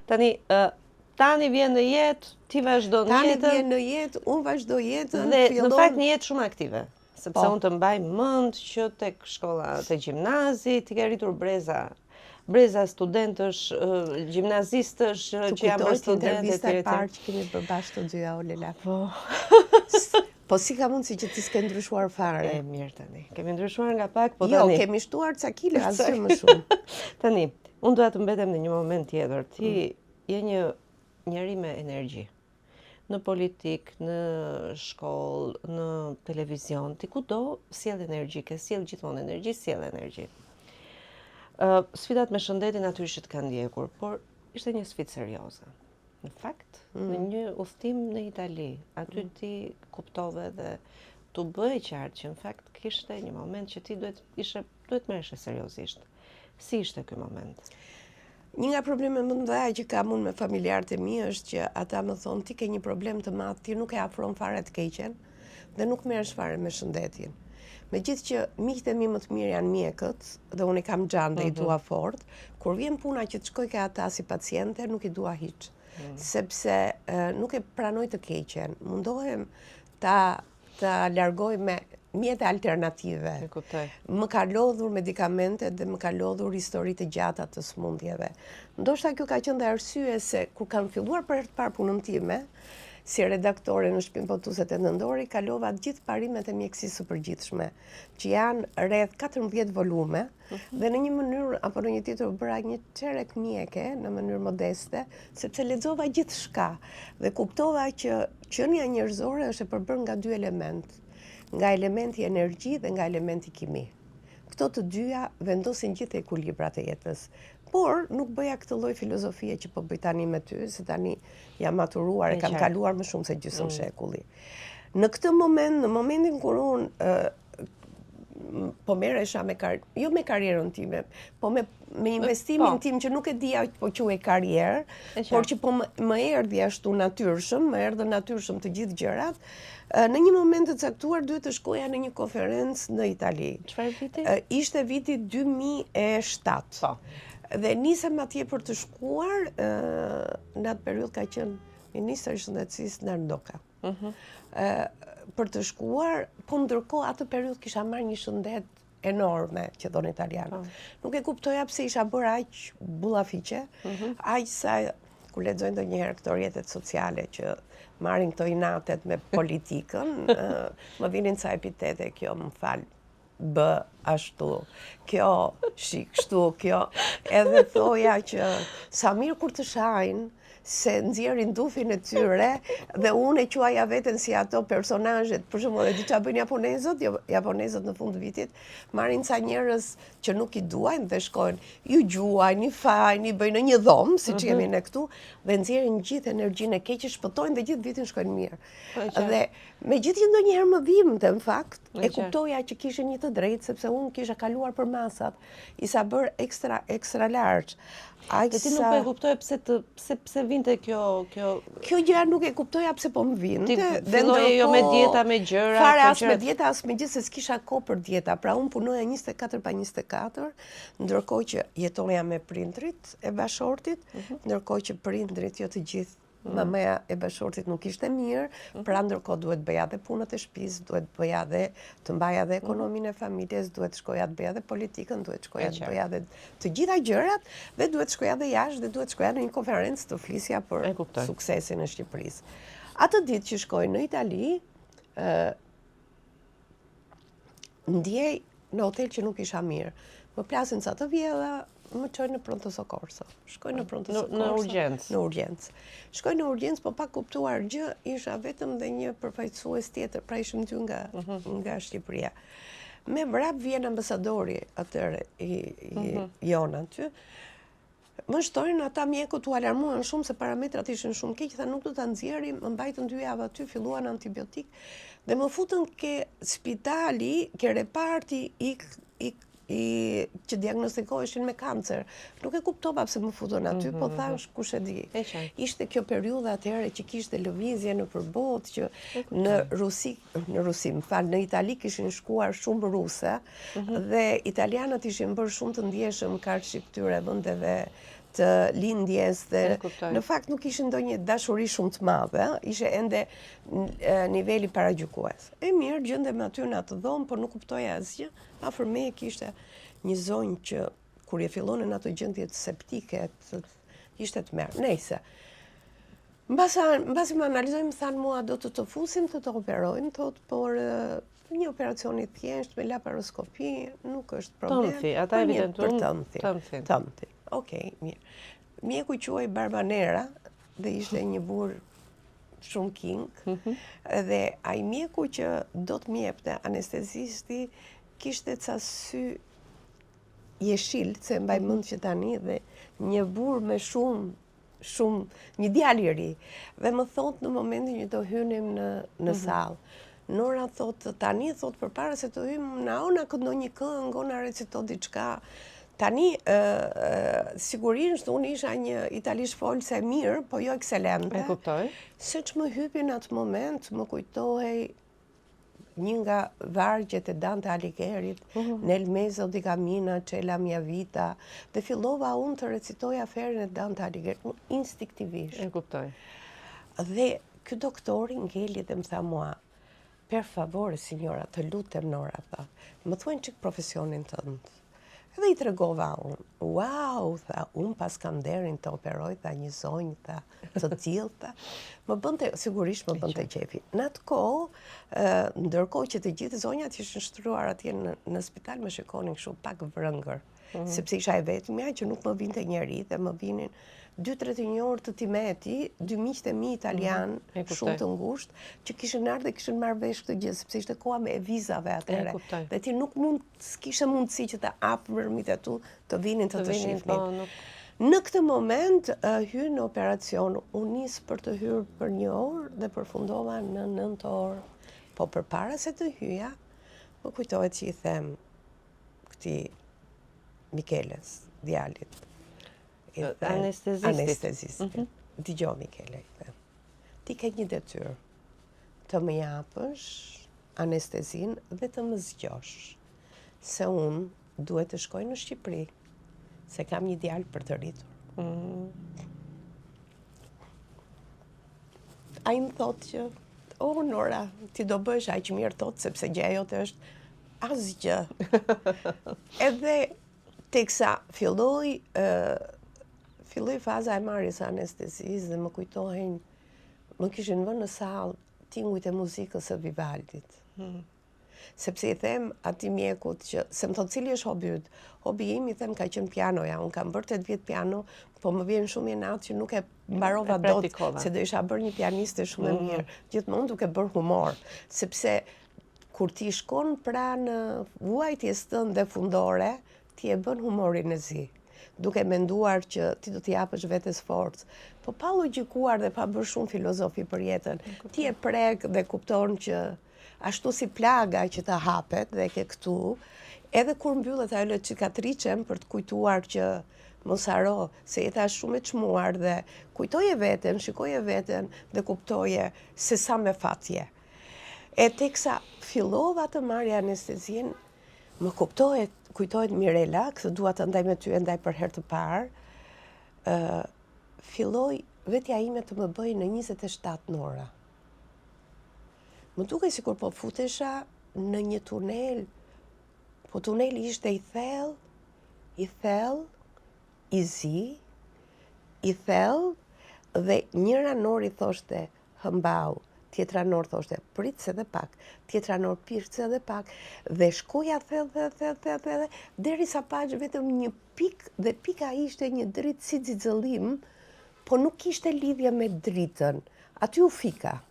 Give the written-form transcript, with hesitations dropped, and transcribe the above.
Tani vjen në jetë, ti vazhdon jetën. Tani vjen në jetë, unë vazhdoj jetën. Dhe në fakt një jetë shumë aktive. Sepse unë të mbaj mend që tek shkolla të gjimnazit, ti ke rritur breza studentësh, gjimnazistësh që janë bërë studentë. Intervista e parë që kemi bërë bashkë të dyja, o Lela. Po si ka mundësi që ti s'ke ndryshuar fare? Mirë tani. Kemi ndryshuar nga pak, po jo, tani. Jo, kemi shtuar ca kile, asgjë më shumë. Tani, unë doja të mbetem në një moment tjetër. Ti je një njeri me energji. Në politik, në shkollë, në televizion, ti kudo sjell energji, ke sjell gjithmonë energji, sjell energji. Sfidat me shëndetin natyrisht kanë ndjekur, por ishte një sfidë serioze. Në fakt, në një udhëtim në Itali, aty ti kuptove dhe tu bëj qartë që në fakt kishte një moment që ti duhet merreshe seriozisht. Si ishte ky moment? Një nga problemet më të mëdha që kam unë me familjarët e mi është që ata më thonë ti ke një problem të madh, ti nuk e afron fare të keqen dhe nuk merresh fare me shëndetin. Megjithë që miqtë e mi më të mirë janë mjekët dhe unë i kam xhan dhe i dua fort, kur vjen puna që të shkoj ke ata si paciente, nuk i dua hiç. Sepse nuk e pranoj të keqen. Mundohem ta largoj me mjete alternative. Më ka lodhur medikamentet dhe më ka lodhur historitë e gjata të smundjeve. Ndoshta kjo ka qenë dhe arsye se kur kam filluar për herë të parë punën time, si redaktore në Shtëpinë Botuset e Nëndori, kalova të gjithë parimet e mjekësisë së përgjithshme, që janë rreth 14 volume, dhe në një mënyrë apo në një tjetër bëra një çerek mjeke në mënyrë modeste, sepse lexova gjithçka dhe kuptova që qenia njerëzore është e përbërë nga dy elementë, nga elementi energji dhe nga elementi kimi. Këto të dyja vendosin gjithë ekuilibrat e jetës. Por nuk bëja këtë lloj filozofie që po bëj tani me ty, se tani jam maturuar e kam kaluar më shumë se gjysmë shekulli. Në këtë moment, në momentin kur unë po merresha jo me karrierën time, po me investimin tim që nuk e dija po quhej karrierë, por që po më erdhi ashtu natyrshëm, më erdhën natyrshëm të gjithë gjërat. Në një moment të caktuar duhet të shkoja në një konferencë në Itali. Çfarë viti? Ishte viti 2007. Dhe nisem atje për të shkuar, në atë periudhë ka qenë ministri i shëndetësisë Narndoka. Për të shkuar, po ndërkohë atë periudhë kisha marrë një shëndet enorme, që thonë italianët. Nuk e kuptoja pse isha bërë aq bullafiqe, aq sa kur lexojnë ndonjëherë këto rrjetet sociale që marrin këto inatet me politikën, më vinin ca epitete, kjo më fal, bë ashtu, kjo shik kështu, kjo, edhe thoja që sa mirë kur të shajnë se nxjerrin dufin e tyre dhe unë e quaja veten si ato personazhet, për shembull, e di çfarë bëjnë japonezët, japonezët në fund të vitit marrin ca njerëz që nuk i duajnë dhe shkojnë, ju gjuajnë, i fajnë, i bëjnë në një dhomë, siç kemi ne këtu, dhe nxjerrin gjithë energjinë e keqe, shpëtojnë dhe gjithë vitin shkojnë mirë. Dhe megjithëse ndonjëherë më dhimbte në fakt, e kuptoja që kishe një të drejtë sepse unë kisha kaluar për masat, isha bërë ekstra larg. Dhe ti nuk po e kuptoje pse vinte kjo gjëra, nuk e kuptoja pse po më vinte. Ti filloje jo me dieta, me gjëra. Fare as me dieta, as me gjithë se s'kisha kohë për dieta. Pra unë punoja 24 pa 24, ndërkohë që jetoja me prindrit e bashortit, ndërkohë që prindrit jo të gjithë, mamaja e bashortit nuk ishte mirë, pra ndërkohë duhet bëja dhe punët e shtëpisë, duhet bëja dhe të mbaja dhe ekonominë e familjes, duhet shkoja të bëja dhe politikën, duhet shkoja të bëja dhe të gjitha gjërat, dhe duhet shkoja dhe jashtë, dhe duhet shkoja në një konferencë të flisja për suksesin e Shqipërisë. Atë ditë që shkoj në Itali, ndjej në hotel që nuk isha mirë. Më plasin ca të vjedha, më çojnë në pronto soccorso. Shkoj në pronto soccorso. Në urgjencë. Në urgjencë. Shkoj në urgjencë, po pa kuptuar gjë, isha vetëm dhe një përfaqësues tjetër, pra ishim dy nga Shqipëria. Me vrap vjen ambasadori atëre i jonë aty. Më shtojnë ata mjekut u alarmuan shumë se parametrat ishin shumë keq, tha nuk do ta nxjerrim, më mbajtën 2 javë aty, filluan antibiotik dhe më futën ke spitali, ke reparti që diagnostikoheshin me kancer. Nuk e kuptova pse më futën aty, po thash kush e di. Ishte kjo periudha atëherë që kishte lëvizje në përbot, që në Rusi, në Itali kishin shkuar shumë ruse, dhe italianët ishin bërë shumë të ndjeshëm karshi këtyre vendeve të lindjes dhe E kuptoj. në fakt nuk ishte ndonjë dashuri shumë të madhe, ishte ende niveli paragjykues. E mirë, gjendem aty në atë dhomë, por nuk kuptoja asgjë. Afër meje kishte një zonjë që kur e fillonin ato gjendjet septike, ishte të merë. Nejse. Mbasi më analizojmë, thanë mua, do të fusim të operojmë, thotë, por një operacion i thjesht me laparoskopi nuk është problem. Tëmthi, ata evidentuan tëmthi. Tëmthi. Okej, mirë. Mjeku quhej Barbanera dhe ishte një burr shumë king, dhe ai mjeku që do të më jepte anestezisti kishte ca sy jeshil, se mbaj mend që tani, dhe një burr me shumë, një djalë i ri. Dhe më thot në momentin që do hynim në sallë. Nora thot, tani thot, përpara se të hyjmë, na këndon një këngë, ona recito diçka. Tani, sigurisht, unë isha një italisht folse mirë, po jo ekselente. E kuptoj. Se që më hypi në atë moment, më kujtohej një nga vargjet e Dante Alighirit, Nel mezzo di cammina c'è la mia vita, dhe fillova unë të recitoja aferën e Dante Alighirit, instinktivisht. E kuptoj. Dhe ky doktori ngeli dhe më tha mua, per favore, signora, të lutem Nora, tha, më thuajnë çik profesionin tënd. Edhe i tregova unë. Wow, tha, unë pas kam derin të operoj, tha, një zonjë, tha, të tillë, tha. Sigurisht më bënte qefi. Në atë kohë, ndërkohë që të gjithë zonjat ishin shtruar atje në spital, më shikonin kështu pak vrëngër. Sepse isha e vetmja që nuk më vinte njeri dhe më vinin 2-3 njerëz të Timeti, 2 miqtë e mi italian, shumë të ngushtë, që kishin ardhur dhe kishin marrë vesh këtë gjë, sepse ishte koha me vizave atëherë. Dhe ti nuk s'kishe mundësi që të afërmit e tu të vinin të shihnin. Në këtë moment hyn në operacion, unë nis për të hyrë për 1 orë dhe përfundova në 9 orë. Po përpara se të hyja, më kujtohet që i them këtij Mikeles, djalit. Anestezistit. Dëgjoj Mikele, ti ke një detyrë të më japësh anestezin dhe të më zgjosh, se unë duhet të shkoj në Shqipëri, se kam një djalë për të rritur. Ai më thotë që, Nora, ti do bësh aq mirë, thotë, sepse gjëja jote është asgjë. Edhe teksa filloi faza e marrjes së anestezisë dhe më kujtohen, më kishin vënë në sallë tingujt e muzikës së Vivaldit. Sepse i them atij mjekut që, se më thot cili është hobi yt. Hobi im, i them, ka qenë pianoja. Unë kam bërë 8 vjet piano, po më vjen shumë inat që nuk e mbarova dot, se do isha bërë një pianiste shumë e mirë. Gjithmonë duke bërë humor, sepse kur ti shkon pranë vuajtjes tënde fundore, ti e bën humorin e zi, duke menduar që ti do t'i japësh vetes forcë. Po pa logjikuar dhe pa bërë shumë filozofi për jetën, ti e prek dhe kupton që ashtu si plaga që ta hapet dhe ke këtu, edhe kur mbyllet ajo cikatricen për të kujtuar që mos haro, se jeta është shumë e çmuar dhe kujtoje veten, shikoje veten dhe kuptoje se sa me fatje. E teksa fillova të marrja anestezin, më kujtohet Mirela, këtë dua të ndaj me ty e ndaj për herë të parë, filloi vetja ime të më bëj në 27 nora. Më duke sikur po futesha në një tunel, po tuneli ishte i thellë, i zi, i thellë, dhe njëra nori thoshte hëmbau, tjetra nor thoshte pritse dhe pak, tjetra nor pirse dhe pak, dhe shkoja thellë, derisa paç vetëm një pikë, dhe pika ishte një dritë si xixëllim, po nuk kishte lidhje me dritën. Aty u fika.